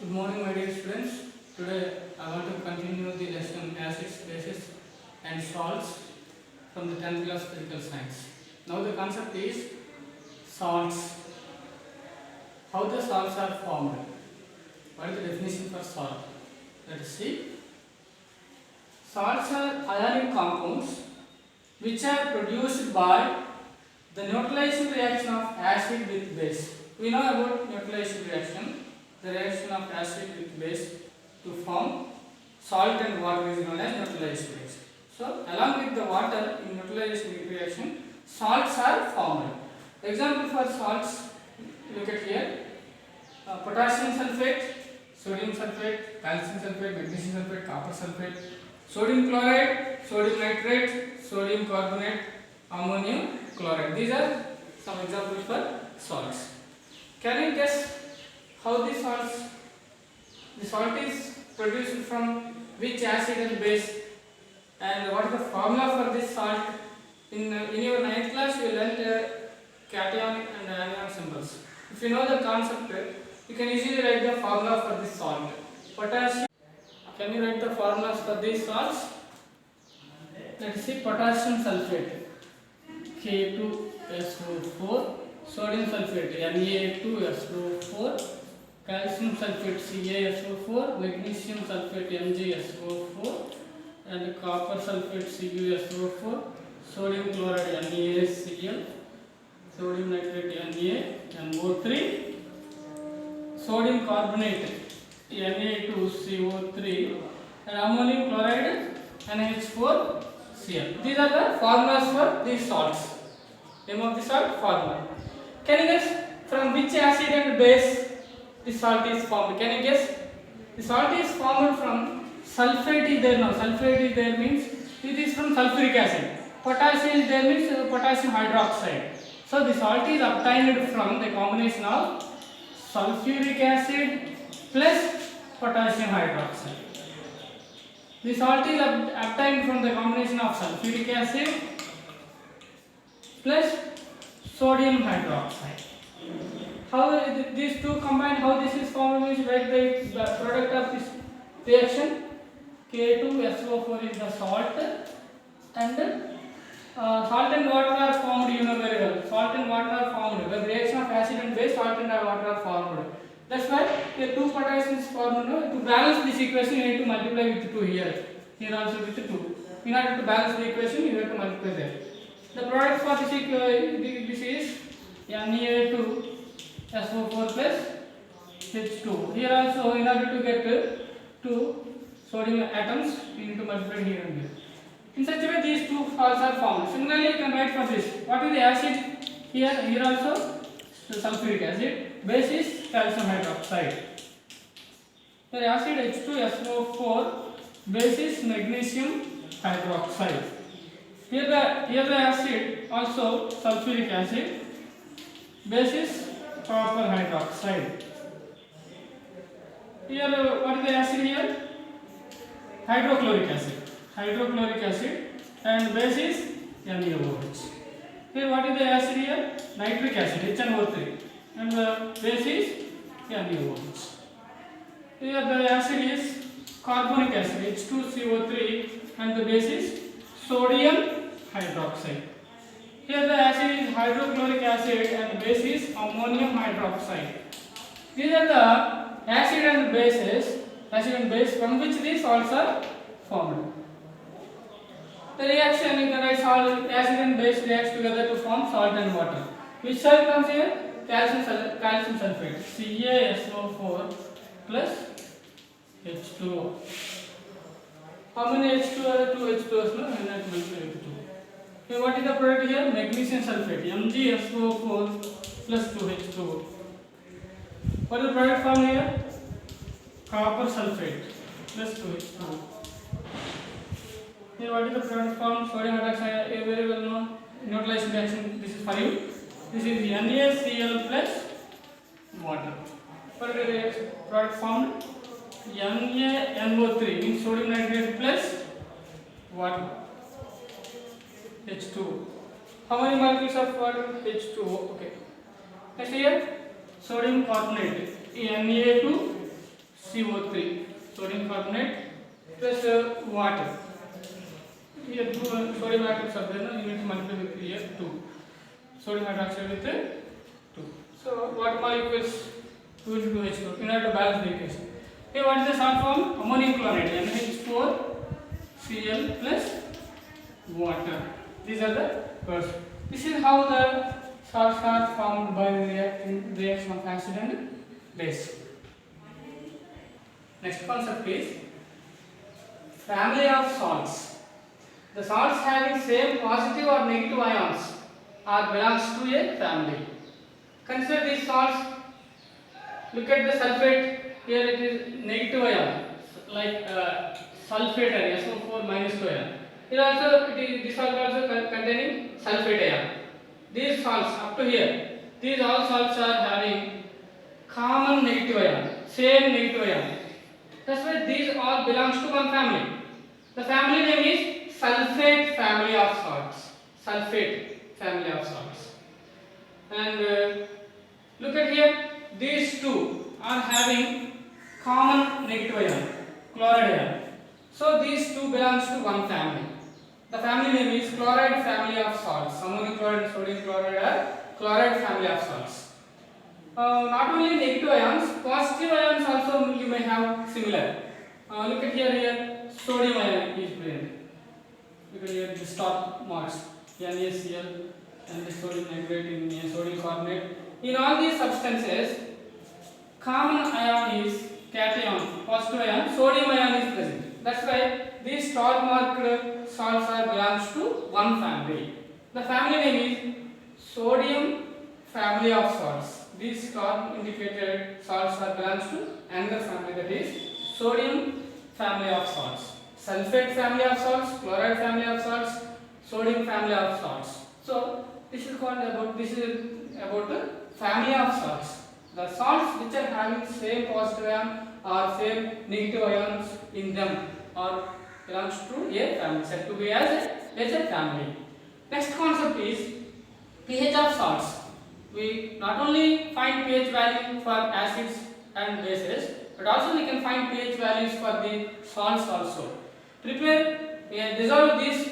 Good morning, my dear students. Today I want to continue the lesson acids, bases and salts from the 10th class physical science. Now the concept is salts. How the salts are formed? What is the definition for salt? Let us see. Salts are ionic compounds which are produced by the neutralization reaction of acid with base. We know about neutralization reaction. The reaction of acid with base to form salt and water is known as neutralization reaction. So, along with the water in neutralization reaction, salts are formed. Example for salts, look at here: potassium sulfate, sodium sulfate, calcium sulfate, magnesium sulfate, copper sulfate, sodium chloride, sodium nitrate, sodium carbonate, ammonium chloride. These are some examples for salts. Can you guess how the salt is produced from which acid and base, and what is the formula for this salt? In your 9th class you learnt cation and anion symbols. If you know the concept, you can easily write the formula for this salt. Potassium. Can you write the formulas for these salts? Let us see. Potassium sulfate, K2SO4, sodium sulfate, Na2SO4, calcium sulfate, CaSO4, magnesium sulfate, MgSO4, and copper sulfate, CuSO4, sodium chloride, NaCl, sodium nitrate, NaNO3, sodium carbonate, Na2CO3, and ammonium chloride, NH4Cl. These are the formulas for these salts. Name of the salt, formula. Can you guess from which acid and base the salt is formed? Can you guess? The salt is formed from sulfate is there now. Sulfate is there means it is from sulfuric acid. Potassium is there means potassium hydroxide. So the salt is obtained from the combination of sulfuric acid plus potassium hydroxide. The salt is obtained from the combination of sulfuric acid plus sodium hydroxide. How these two combine, how this is formed means write the product of this reaction. K2SO4 is the salt, and salt and water are formed, you know very well. Salt and water are formed. When reaction of acid and base, salt and water are formed. That's why the two potassium is formed. To balance this equation, you need to multiply with 2 here. Here also with 2. In order to balance the equation, you have to multiply there. The product for this is Na2SO4 plus H2. Here also, in order to get 2 sodium atoms, we need to multiply here and here. In such a way, these two salts are formed. Similarly, you can write for this. What is the acid? Here also the sulfuric acid. Base is calcium hydroxide. The acid H2SO4. Base is magnesium hydroxide. Here the acid also sulfuric acid. Base is copper hydroxide. Here what is the acid here? Hydrochloric acid. Hydrochloric acid, and base is NaOH. Here what is the acid here? Nitric acid, HNO3, and the base is NaOH. Here the acid is carbonic acid, H2CO3, and the base is sodium hydroxide. Here the acid is hydrochloric acid and the base is ammonium hydroxide. These are the acid and base from which these salts are formed. The reaction, you can write salt, acid and base reacts together to form salt and water. Which salt comes here? Calcium sulfate, CaSO4 plus H2O. How many H2 are there? 2 H2Os, no? And that multiply with 2. Okay, what is the product here? Magnesium sulfate, MgSO4 plus 2H2O. What is the product formed here? Copper sulfate plus 2H2O. Here what is the product formed? Sodium hydroxide, a very well known neutralization reaction. This is for you. This is NaCl plus water. What is the product formed? NaNO3 means sodium nitrate plus water, H2O. How many molecules of water? H2O. Okay. Next here, sodium carbonate, Na2 CO3, sodium carbonate plus water. Here two sodium atoms are there, no? You need to multiply with here 2. Sodium hydroxide with 2. So what molecules 2 into 2H4 in order to balance the equation. Here what is the salt form? Ammonium chloride, NH4 Cl plus water. These are the first. This is how the salts are formed by the reaction of acid and base. Next concept is family of salts. The salts having same positive or negative ions are belongs to a family. Consider these salts. Look at the sulfate. Here it is negative ion, like sulfate ion, SO4 minus 2 ion. Here also this salt also containing sulfate ion. These salts up to here, these all salts are having common negative ion, same negative ion. That's why these all belongs to one family. The family name is sulfate family of salts. Sulfate family of salts. And look at here, these two are having common negative ion, chloride ion. So these two belongs to one family. The family name is chloride family of salts. Ammonium chloride and sodium chloride are chloride family of salts. Not only negative ions, positive ions also you may have similar. Look at here sodium ion is present. Look at here the stop marks NaCl and the sodium nitrate in sodium carbonate. In all these substances, common ion is cation, positive ion, sodium ion is present. That's why these star marked salts are belongs to one family. The family name is sodium family of salts. These star indicated salts are belongs to another family, that is sodium family of salts. Sulfate family of salts, chloride family of salts, sodium family of salts. So this is called about the family of salts. The salts which are having same positive ion or same negative ions in them are belongs to a family, said to be as a family. Next concept is pH of salts. We not only find pH value for acids and bases, but also we can find pH values for the salts also. Dissolve these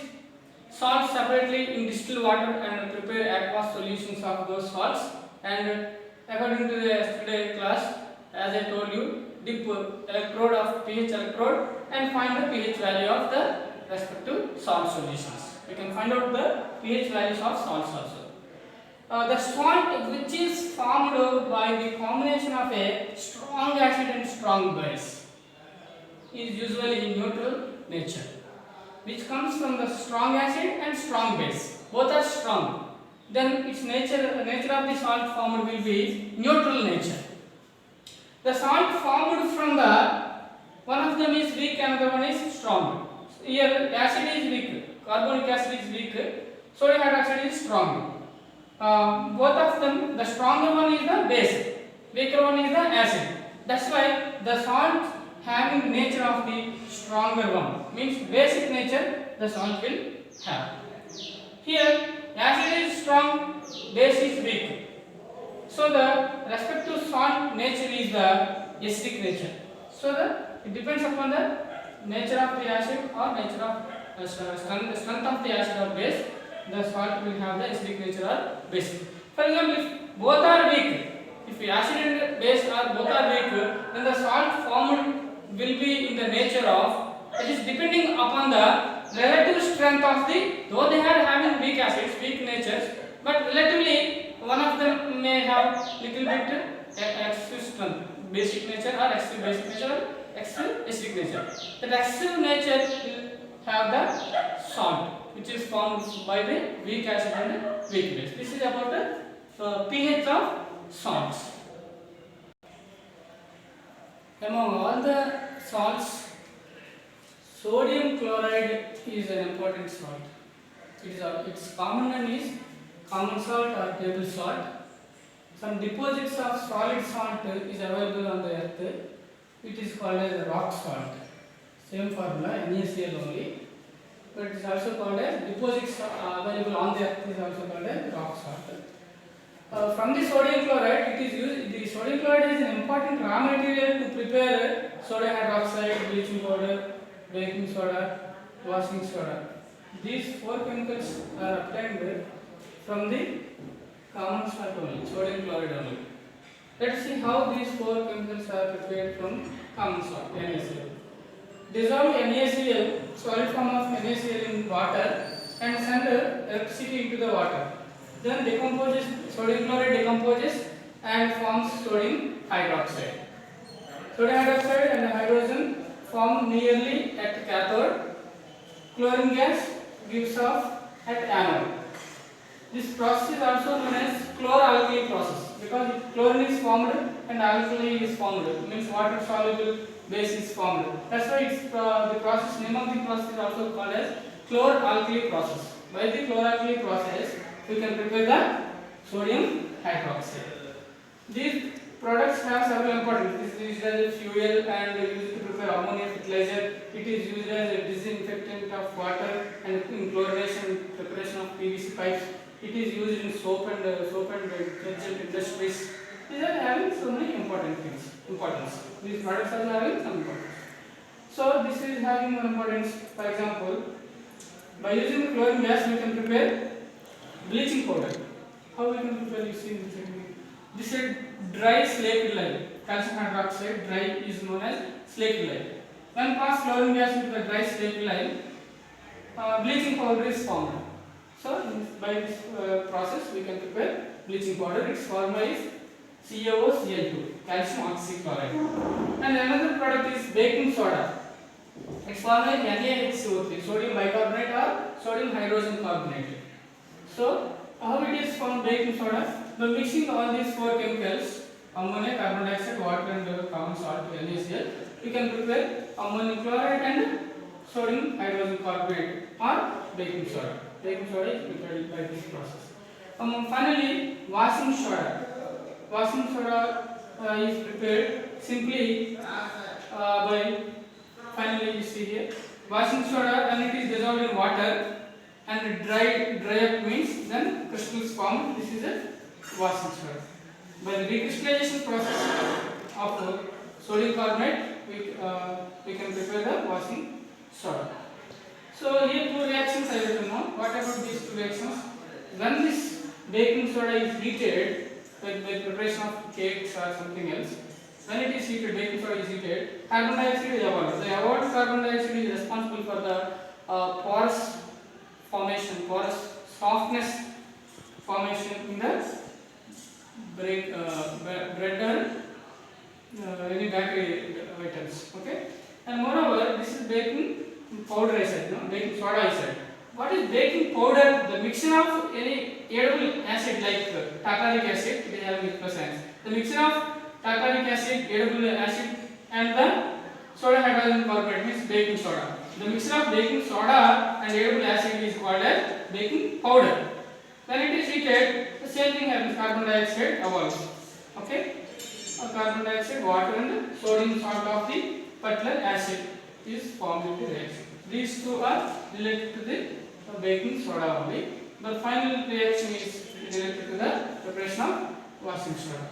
salts separately in distilled water and prepare aqueous solutions of those salts. And according to the yesterday class, as I told you, dip electrode of pH electrode and find the pH value of the respective salt solutions. We can find out the pH values of salts also. The salt which is formed by the combination of a strong acid and strong base is usually in neutral nature, which comes from the strong acid and strong base. Both are strong. Then its nature of the salt formed will be neutral nature. The salt formed from the one of them is weak, another one is strong. Here acid is weak, carbonic acid is weak, sodium hydroxide is strong. Both of them, the stronger one is the base, weaker one is the acid. That's why the salt having nature of the stronger one, means basic nature the salt will have. Here acid is strong, base is weak. So the respective salt nature is the acidic nature. So it depends upon the nature of the acid or nature of strength of the acid or base. The salt will have the acidic nature or basic. For example, if both are weak, if the acid and base are both are weak, then the salt formed will be in the nature of, it is depending upon the relative strength of the, though they are having weak acids, weak natures, but relatively one of them may have little bit excessive strength, basic nature or excessive basic nature or excessive acidic nature. The excessive nature will have the salt, which is formed by the weak acid and weak base. This is about the pH of salts. Among all the salts, sodium chloride is an important salt. Its common name is common salt or table salt. Some deposits of solid salt is available on the earth. It is called as rock salt. Same formula, NaCl only. But it is also called as deposits available on the earth is also called as rock salt. From the sodium chloride, it is used. The sodium chloride is an important raw material to prepare baking soda, washing soda. These four chemicals are obtained from the common salt only, sodium chloride only. Let's see how these four chemicals are prepared from common salt, NaCl. Dissolve NaCl, solid form of NaCl in water and send electricity into the water. Then decomposes, sodium chloride decomposes and forms sodium hydroxide. Sodium hydroxide and hydrogen form nearly at cathode. Chlorine gas gives off at anode. This process is also known as chloralkali process because chlorine is formed and alkali is formed. It means water soluble base is formed. That's why it's the process name of the process is also called as chloralkali process. By the chloralkali process, we can prepare the sodium hydroxide. These products have several importance. It is used as a fuel and used to prepare ammonia fertilizer. It is used as a disinfectant of water and in chlorination preparation of PVC pipes. It is used in soap and detergent industries. These are having so many important things. These products are having some importance. So this is having one importance. For example, by using the chlorine gas, we can prepare bleaching powder. How we can prepare? You see in the technique. This is dry slaked lime. Calcium hydroxide dry is known as slaked lime. When pass chlorine gas into the dry slaked lime, bleaching powder is formed. So by this process we can prepare bleaching powder. Its formula is CaOCl2, calcium oxychloride. And another product is baking soda. Its formula is NaHCO3, sodium bicarbonate or sodium hydrogen carbonate. So how it is formed baking soda? By mixing all these four chemicals, ammonia, carbon dioxide, water and common salt, NaCl, we can prepare ammonium chloride and sodium hydrogen carbonate or baking soda. Baking soda is prepared by this process. Finally, washing soda. Washing soda is prepared simply by, finally you see here, washing soda when it is dissolved in water and dry up means then crystals form. This is a washing soda. By the recrystallization process of sodium carbonate, we can prepare the washing soda. So here two reactions I will know. What about these two reactions? When this baking soda is heated, like by preparation of cakes or something else, when it is heated, baking soda is heated, carbon dioxide is evolved. The evolved carbon dioxide is responsible for the porous formation, porous softness formation in the bread or any bakery items. Okay, and moreover, this is baking powder I said, no? Baking soda I said. What is baking powder? The mixture of any edible acid like tartaric acid, they have with plus ions. The mixture of tartaric acid, edible acid and the sodium hydrogen carbonate means baking soda. The mixture of baking soda and edible acid is called as baking powder. When it is heated, the same thing happens, carbon dioxide evolves. Okay? Carbon dioxide, water and sodium salt of the particular acid is formed in the reaction. These two are related to the baking soda only. The final reaction is related to the preparation of washing soda.